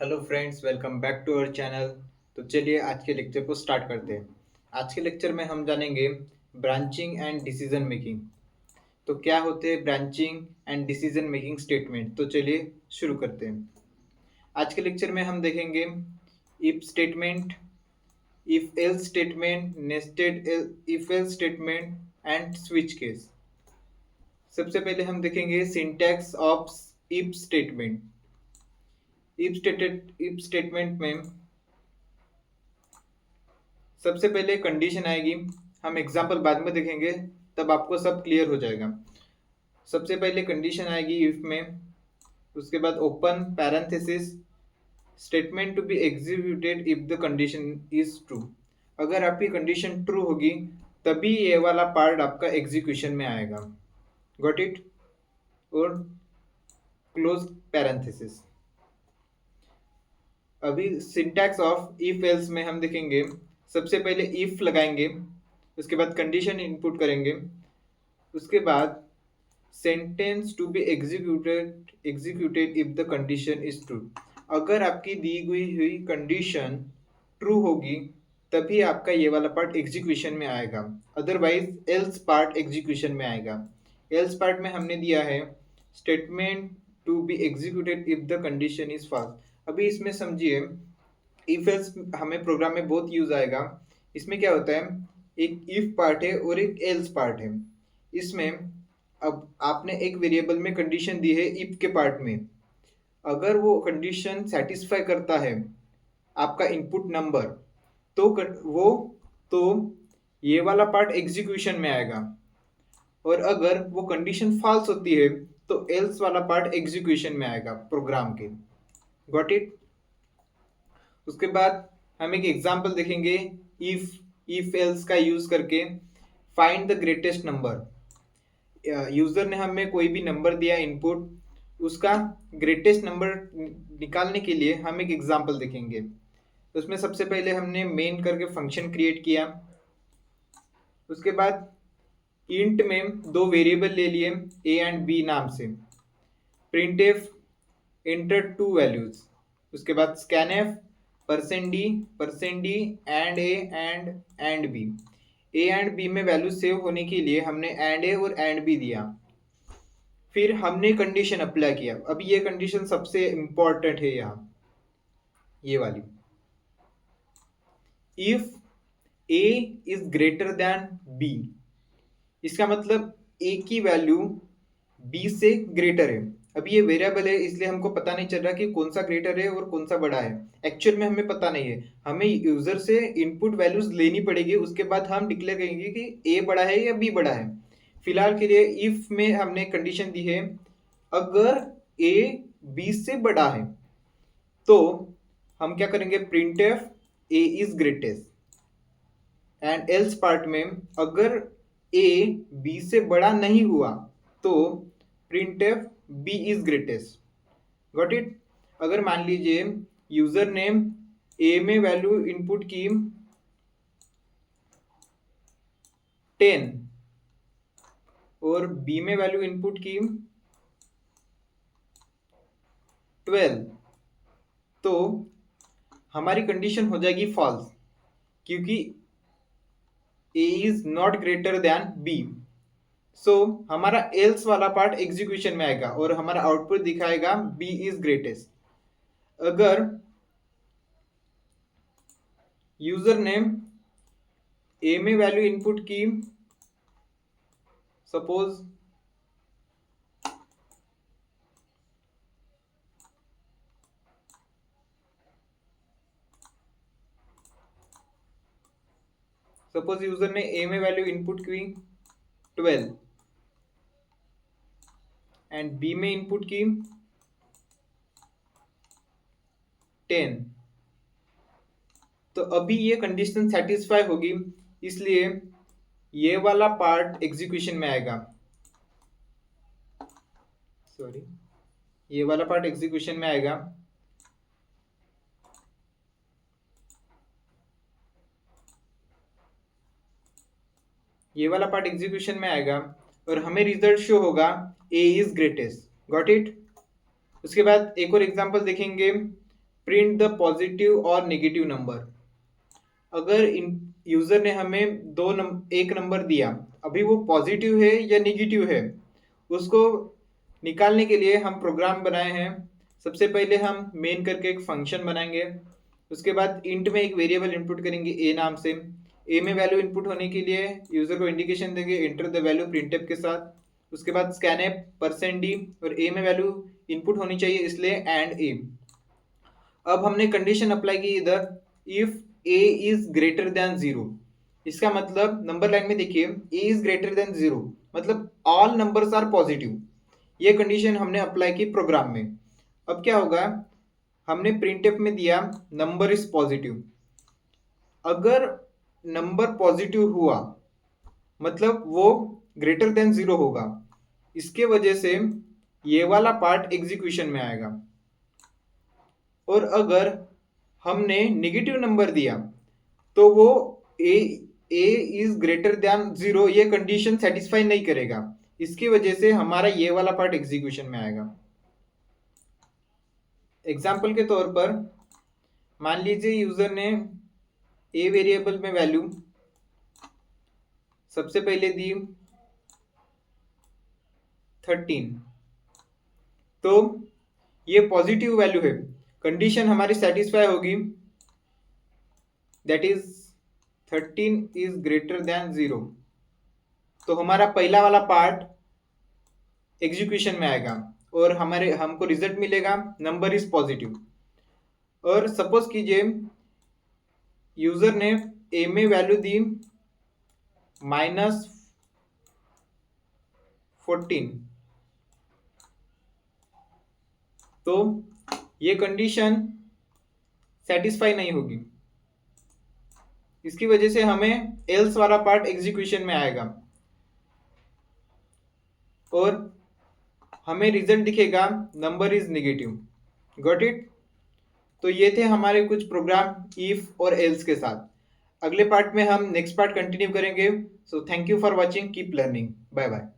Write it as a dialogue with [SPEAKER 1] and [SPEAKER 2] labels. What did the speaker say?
[SPEAKER 1] Hello friends, welcome back to our channel. तो चलिए आज के लेक्चर को स्टार्ट करते हैं। आज के लेक्चर में हम जानेंगे ब्रांचिंग एंड डिसीजन मेकिंग। तो क्या होते हैं branching and decision making statement. तो चलिए शुरू करते हैं। आज के लेक्चर में हम देखेंगे if statement, if else statement, nested if else statement and switch case. सबसे पहले हम देखेंगे syntax of if statement. If statement में सबसे पहले कंडीशन आएगी। हम एग्जाम्पल बाद में देखेंगे, तब आपको सब क्लियर हो जाएगा। सबसे पहले कंडीशन आएगी इफ में, उसके बाद open parenthesis statement to be executed if the condition is true. अगर आपकी कंडीशन ट्रू होगी तभी ये वाला पार्ट आपका एग्जीक्यूशन में आएगा। Got it? और क्लोज पैरेंथेसिस। अभी सिंटैक्स ऑफ इफ एल्स में हम देखेंगे, सबसे पहले इफ लगाएंगे, उसके बाद कंडीशन इनपुट करेंगे, उसके बाद sentence to be executed if the condition is true. अगर आपकी दी हुई कंडीशन ट्रू होगी तभी आपका ये वाला पार्ट एग्जीक्यूशन में आएगा, अदरवाइज एल्स पार्ट एग्जीक्यूशन में आएगा। एल्स पार्ट में हमने दिया है statement to be executed if the condition is false. अभी इसमें समझिए, इफ एल्स हमें प्रोग्राम में बहुत यूज आएगा। इसमें क्या होता है, एक इफ पार्ट है और एक एल्स पार्ट है। इसमें अब आपने एक वेरिएबल में कंडीशन दी है इफ के पार्ट में, अगर वो कंडीशन सेटिस्फाई करता है आपका इनपुट नंबर, तो वो तो ये वाला पार्ट एग्जीक्यूशन में आएगा, और अगर वो कंडीशन फॉल्स होती है तो एल्स वाला पार्ट एग्जीक्यूशन में आएगा प्रोग्राम के। Got it? उसके बाद हम एक एग्जांपल देखेंगे इफ एल्स का यूज करके। Find the greatest number. User ने हमें कोई भी नंबर दिया इनपुट, उसका ग्रेटेस्ट नंबर निकालने के लिए हम एक एग्जांपल देखेंगे। उसमें सबसे पहले हमने मेन करके फंक्शन क्रिएट किया। उसके बाद इंट में दो वेरिएबल ले लिए ए एंड बी नाम से। Printf enter two values. उसके बाद scanf %d and A and B. A and B में वैल्यू सेव होने के लिए हमने एंड ए और एंड बी दिया। फिर हमने कंडीशन अप्लाई किया। अब ये कंडीशन सबसे इंपॉर्टेंट है यहाँ, ये वाली। If A is greater than B, इसका मतलब ए की वैल्यू बी से ग्रेटर है। अभी ये वेरिएबल है इसलिए हमको पता नहीं चल रहा कि कौन सा ग्रेटर है और कौन सा बड़ा है। एक्चुअल में हमें पता नहीं है, हमें यूजर से इनपुट वैल्यूज लेनी पड़ेगी, उसके बाद हम डिक्लेयर करेंगे कि ए बड़ा है या बी बड़ा है। फिलहाल के लिए इफ में हमने कंडीशन दी है अगर ए बी से बड़ा है, तो हम क्या करेंगे, printf A is greatest. And else part में अगर ए बी से बड़ा नहीं हुआ तो printf B is greatest. Got it? अगर मान लीजिए यूजर ने ए में वैल्यू इनपुट की 10 और बी में वैल्यू इनपुट की 12, तो हमारी कंडीशन हो जाएगी फॉल्स, क्योंकि A is not greater than B. So हमारा एल्स वाला पार्ट एग्जीक्यूशन में आएगा और हमारा आउटपुट दिखाएगा बी इज ग्रेटेस्ट। अगर यूजर ने ए में वैल्यू इनपुट की सपोज यूजर ने ए में वैल्यू इनपुट की 12 एंड बी में इनपुट की 10, तो अभी ये कंडीशन सेटिस्फाई होगी, इसलिए ये वाला पार्ट एग्जीक्यूशन में आएगा। सॉरी, ये वाला पार्ट एग्जीक्यूशन में आएगा। ये वाला पार्ट एग्जीक्यूशन में आएगा और हमें रिजल्ट शो होगा ए इज ग्रेटेस्ट। Got it? उसके बाद एक और एग्जांपल देखेंगे प्रिंट द पॉजिटिव और नेगेटिव नंबर। अगर यूजर ने हमें एक नंबर दिया, अभी वो पॉजिटिव है या नेगेटिव है, उसको निकालने के लिए हम प्रोग्राम बनाए हैं। सबसे पहले हम मेन करके एक फंक्शन बनाएंगे। उसके बाद इंट में एक वेरिएबल इनपुट करेंगे ए नाम से। ए में वैल्यू इनपुट होने के लिए यूजर को इंडिकेशन देंगे एंटर द वैल्यू प्रिंटफ के साथ। उसके बाद स्कैनफ %d और ए में वैल्यू इनपुट होनी चाहिए, इसलिए एंड ए। अब हमने कंडीशन अप्लाई की इधर, if A is greater then 0। इसका मतलब नंबर लाइन में देखिए, ए इज ग्रेटर देन 0 मतलब ऑल नंबर्स आर पॉजिटिव। ये कंडीशन हमने अप्लाई की प्रोग्राम में। अब क्या होगा, हमने प्रिंटफ में दिया नंबर इज पॉजिटिव। अगर नंबर पॉजिटिव हुआ मतलब वो ग्रेटर देन 0 होगा, इसके वजह से ये वाला पार्ट एग्जीक्यूशन में आएगा। और अगर हमने नेगेटिव नंबर दिया तो वो ए इज ग्रेटर देन 0 ये कंडीशन सेटिस्फाई नहीं करेगा, इसकी वजह से हमारा ये वाला पार्ट एग्जीक्यूशन में आएगा। एग्जाम्पल के तौर पर मान लीजिए यूजर ने ए वेरिएबल में वैल्यू सबसे पहले दी 13, तो ये पॉजिटिव वैल्यू है, कंडीशन हमारी सेटिस्फाई होगी, that is 13 is greater then 0, तो हमारा पहला वाला पार्ट एग्जीक्यूशन में आएगा और हमको रिजल्ट मिलेगा नंबर इज पॉजिटिव। और सपोज कीजिए यूजर ने ए में वैल्यू दी -14, तो ये कंडीशन सेटिस्फाई नहीं होगी, इसकी वजह से हमें एल्स वाला पार्ट एग्जीक्यूशन में आएगा और हमें रिजल्ट दिखेगा number is negative. Got it? तो ये थे हमारे कुछ प्रोग्राम इफ और एल्स के साथ। अगले पार्ट में हम नेक्स्ट पार्ट कंटिन्यू करेंगे। So thank you for watching, keep learning, bye bye.